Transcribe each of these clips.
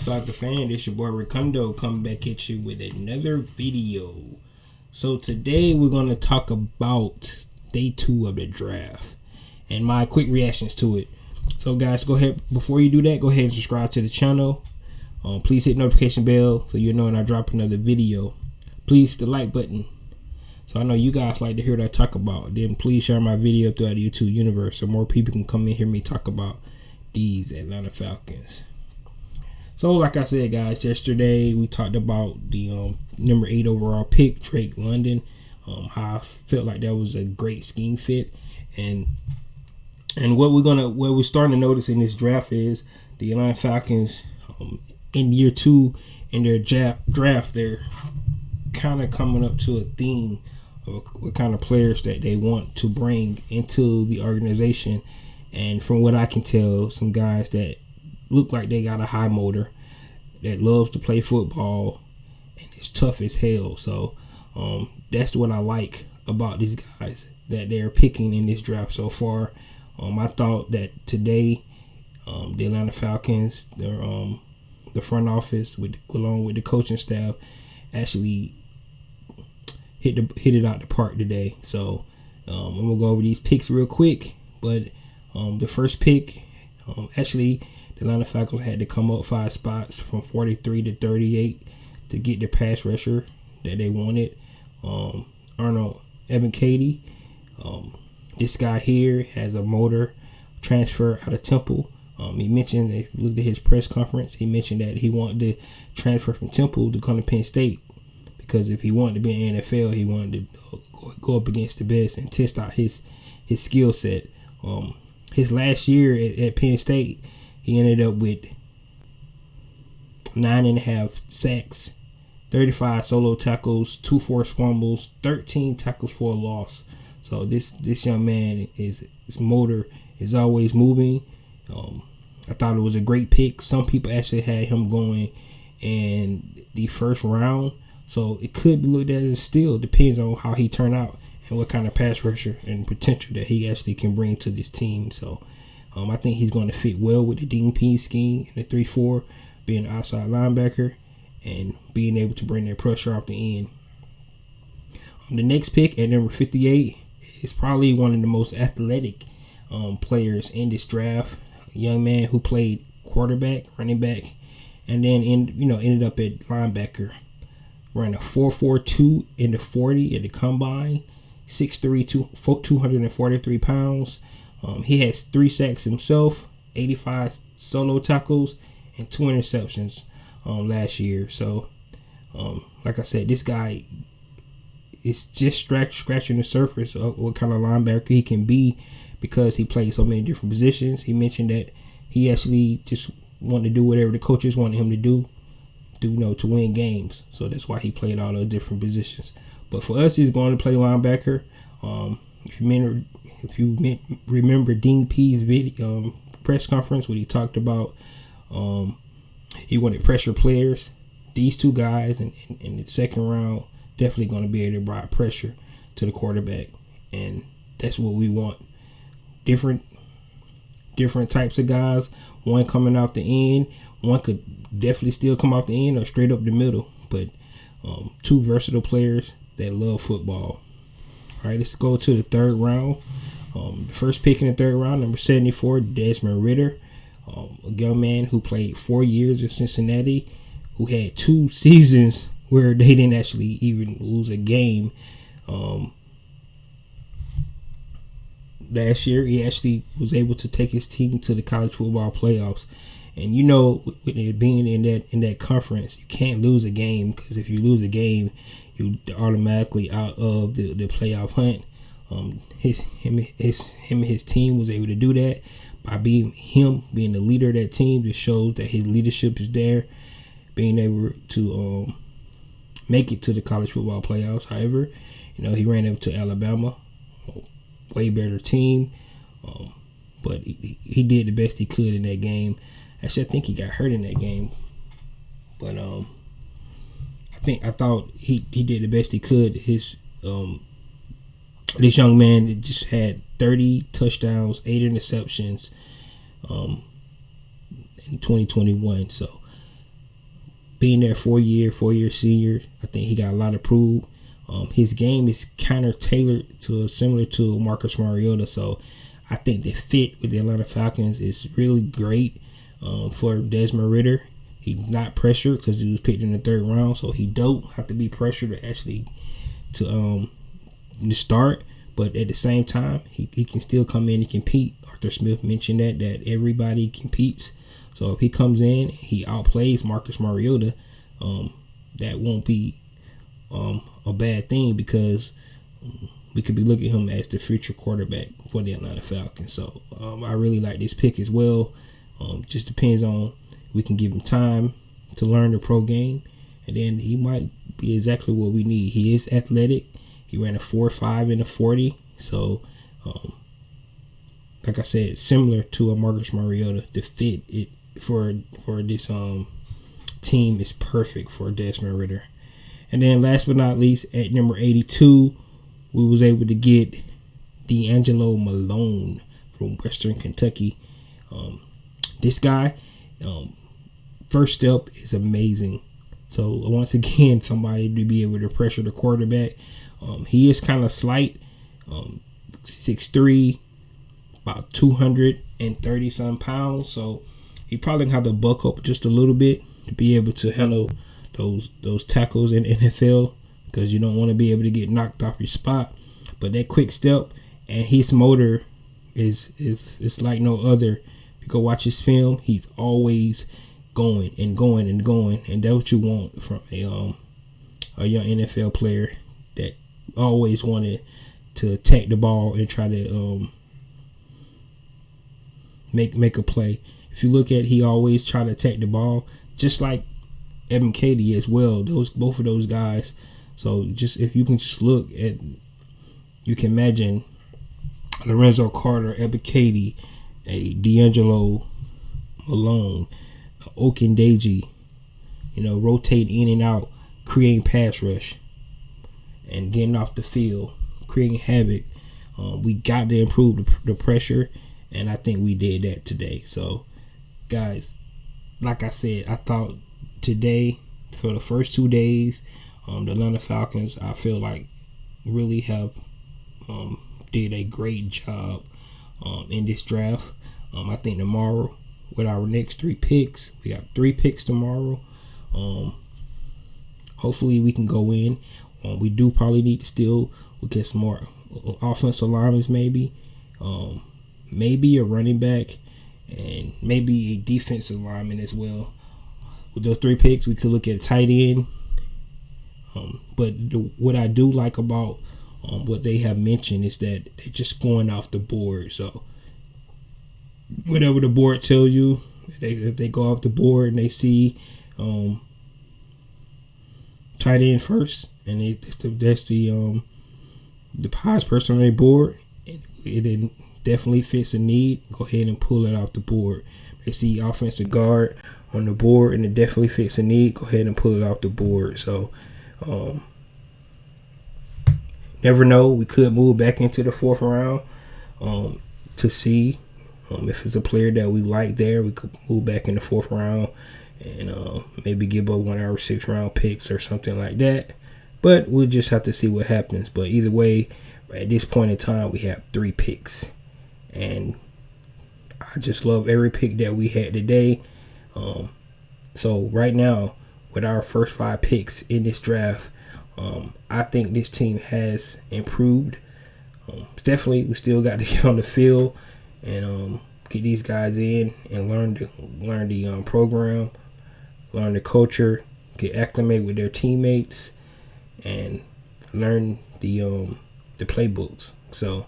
Falcon fan? This your boy Ricundo coming back at you with another video. So today we're going to talk about day 2 of the draft and my quick reactions to it. So guys, go ahead, before you do that, go ahead and subscribe to the channel. Please hit notification bell so you know when I drop another video. Please hit the like button so I know you guys like to hear what I talk about. Then please share my video throughout the YouTube universe so more people can come and hear me talk about these Atlanta Falcons. So like I said, guys, yesterday we talked about the number 8 overall pick, Drake London. How I felt like that was a great scheme fit, and what we're starting to notice in this draft is the Atlanta Falcons in year 2 in their draft, they're kind of coming up to a theme of what kind of players that they want to bring into the organization. And from what I can tell, some guys that look like they got a high motor, that loves to play football, and is tough as hell. So that's what I like about these guys that they're picking in this draft so far. I thought that today the Atlanta Falcons, the front office along with the coaching staff, actually hit it out the park today. So I'm gonna go over these picks real quick. But the first pick, actually, the Atlanta Falcons had to come up 5 spots from 43 to 38 to get the pass rusher that they wanted. Arnold Ebiketie. This guy here has a motor, transfer out of Temple. He mentioned, if you looked at his press conference, he mentioned that he wanted to transfer from Temple to come to Penn State, because if he wanted to be in the NFL, he wanted to go up against the best and test out his skill set. His last year at Penn State, he ended up with 9.5 sacks, 35 solo tackles, 2 forced fumbles, 13 tackles for a loss. So this young man, his motor is always moving. I thought it was a great pick. Some people actually had him going in the first round, so it could be looked at as a steal. Depends on how he turned out and what kind of pass rusher and potential that he actually can bring to this team. So I think he's going to fit well with the Dean Pease scheme in the 3-4, being an outside linebacker and being able to bring that pressure off the end. The next pick at number 58 is probably one of the most athletic players in this draft. A young man who played quarterback, running back, and then ended up at linebacker. Ran a 4.42 in the 40 at the combine. 6'3", 243 pounds. He has 3 sacks himself, 85 solo tackles, and 2 interceptions last year. So, like I said, this guy is just scratching the surface of what kind of linebacker he can be, because he plays so many different positions. He mentioned that he actually just wanted to do whatever the coaches wanted him to do, to win games. So that's why he played all those different positions. But for us, he's going to play linebacker. If you remember Dean Pease' video press conference, when he talked about he wanted pressure players, these 2 guys in the second round definitely going to be able to provide pressure to the quarterback, and that's what we want. Different types of guys. One coming off the end, one could definitely still come off the end or straight up the middle, but 2 versatile players that love football. All right, let's go to the 3rd round. The first pick in the 3rd round, number 74, Desmond Ridder, a young man who played 4 years in Cincinnati, who had 2 seasons where they didn't actually even lose a game. Last year, he actually was able to take his team to the college football playoffs. And with it being in that conference, you can't lose a game, because if you lose a game, you're automatically out of the playoff hunt. Him and his team was able to do that by being the leader of that team. Just shows that his leadership is there, being able to make it to the college football playoffs. However, he ran up to Alabama, way better team, but he did the best he could in that game. Actually, I think he got hurt in that game, but I thought he did the best he could. This young man just had 30 touchdowns, 8 interceptions in 2021. So being there 4-year senior, I think he got a lot to prove. His game is kind of tailored to similar to Marcus Mariota, so I think the fit with the Atlanta Falcons is really great for Desmond Ridder. He's not pressured because he was picked in the 3rd round, so he don't have to be pressured to actually to start. But at the same time, he can still come in and compete. Arthur Smith mentioned that everybody competes. So if he comes in and he outplays Marcus Mariota, that won't be a bad thing, because we could be looking at him as the future quarterback for the Atlanta Falcons. So I really like this pick as well. Just depends on, we can give him time to learn the pro game, and then he might be exactly what we need. He is athletic. He ran a 4.5 in the 40. So, like I said, similar to a Marcus Mariota, the fit for this team is perfect for Desmond Ridder. And then last but not least, at number 82, we was able to get D'Angelo Malone from Western Kentucky. This guy, first step is amazing. So once again, somebody to be able to pressure the quarterback. He is kind of slight, 6'3", about 230 some pounds. So he probably have to buck up just a little bit to be able to handle those tackles in the NFL, because you don't want to be able to get knocked off your spot. But that quick step and his motor is like no other. If you go watch his film, he's always going and going and going, and that's what you want from a young NFL player that always wanted to attack the ball and try to make a play. If you look at, he always try to attack the ball, just like Evan Cady as well. Both of those guys. So just if you can just look at, you can imagine Lorenzo Carter, Evan Cady, a D'Angelo Malone, Okendeji, rotating in and out, creating pass rush, and getting off the field, creating havoc. We got to improve the pressure, and I think we did that today. So, guys, like I said, I thought today, for the first 2 days, the Atlanta Falcons, I feel like, really have did a great job in this draft. I think tomorrow, with our next 3 picks, we got 3 picks tomorrow. Hopefully we can go in. We do probably need to still look at some more offensive linemen, maybe a running back, and maybe a defensive lineman as well. With those 3 picks, we could look at a tight end. But what I do like about what they have mentioned is that they're just going off the board. So whatever the board tells you, if they go off the board and they see tight end first, and that's the highest person on their board, it definitely fits a need, go ahead and pull it off the board. They see offensive guard on the board and it definitely fits a need, go ahead and pull it off the board. So never know, we could move back into the 4th round to see if it's a player that we like there. We could move back in the 4th round and maybe give up one of our 6th round picks or something like that. But we'll just have to see what happens. But either way, at this point in time, we have 3 picks. And I just love every pick that we had today. So right now, with our first 5 picks in this draft, I think this team has improved. Definitely, we still got to get on the field and get these guys in and learn the program, learn the culture, get acclimated with their teammates, and learn the playbooks. So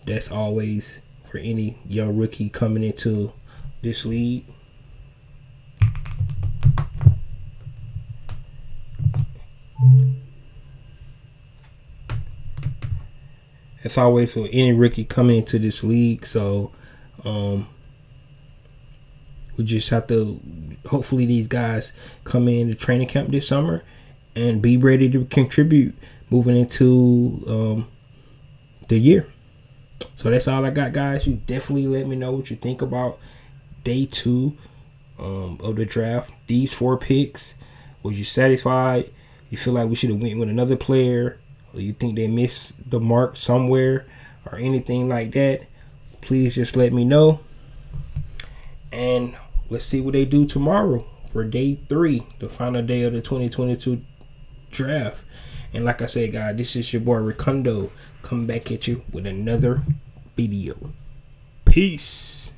that's always for any young rookie coming into this league. It's always for any rookie coming into this league. So we just have to, hopefully these guys come in to training camp this summer and be ready to contribute moving into the year. So that's all I got, guys. You definitely let me know what you think about day 2 of the draft. These 4 picks. Was you satisfied? You feel like we should have went with another player, or you think they missed the mark somewhere, or anything like that? Please just let me know. And let's see what they do tomorrow for day 3, the final day of the 2022 draft. And like I said, guys, this is your boy Ricundo coming back at you with another video. Peace.